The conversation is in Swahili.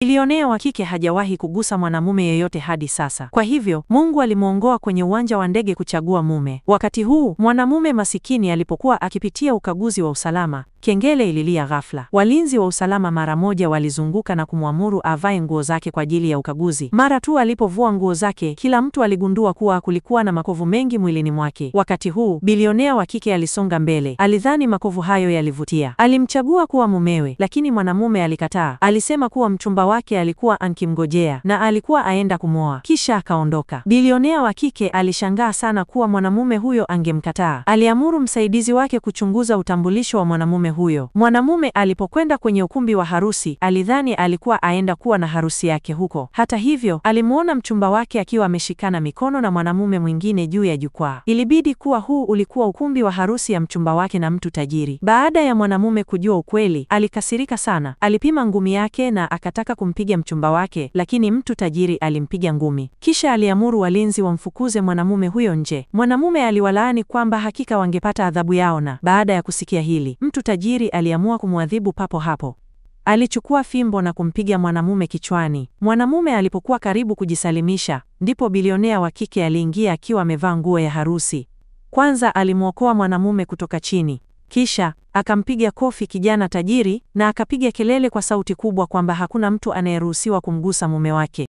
Bilionea wa kike hajawahi kugusa mwanamume yeyote hadi sasa. Kwa hivyo, Mungu alimuongoa kwenye uwanja wa ndege kuchagua mume. Wakati huu, mwanamume masikini alipokuwa akipitia ukaguzi wa usalama, kengele ililia ghafla. Walinzi wa usalama mara moja walizunguka na kumwamuru avae nguo zake kwa ajili ya ukaguzi. Mara tu alipovua nguo zake, kila mtu aligundua kuwa kulikuwa na makovu mengi mwilini mwake. Wakati huu, bilionea wa kike alisonga mbele. Alidhani makovu hayo yalivutia. Alimchagua kuwa mumewe, lakini mwanamume alikataa. Alisema kuwa mchumba wake alikuwa ankimgojea na alikuwa aenda kumwoa. Kisha akaondoka. Bilionea wa kike alishangaa sana kuwa mwanamume huyo angemkataa. Aliamuru msaidizi wake kuchunguza utambulisho wa mwanamume huyo. Mwanamume alipokwenda kwenye ukumbi wa harusi, alidhani alikuwa aenda kuwa na harusi yake huko. Hata hivyo, alimuona mchumba wake akiwa ameshikana mikono na mwanamume mwingine juu ya jukwaa. Ilibidi kuwa huu ulikuwa ukumbi wa harusi ya mchumba wake na mtu tajiri. Baada ya mwanamume kujua ukweli, alikasirika sana. Alipima ngumi yake na akataka kumpiga mchumba wake, lakini mtu tajiri alimpiga ngumi. Kisha aliamuru walinzi wamfukuze mwanamume huyo nje. Mwanamume aliwalaani kwamba hakika wangepata adhabu yao, na baada ya kusikia hili, mtu tajiri aliamua kumwadhibu papo hapo. Alichukua fimbo na kumpiga mwanamume kichwani. Mwanamume alipokuwa karibu kujisalimisha, ndipo bilionea wa kike aliingia akiwa amevaa nguo ya harusi. Kwanza alimwokoa mwanamume kutoka chini. Kisha akampiga kofi kijana tajiri na akapiga kelele kwa sauti kubwa kwamba hakuna mtu anayeruhusiwa kumgusa mume wake.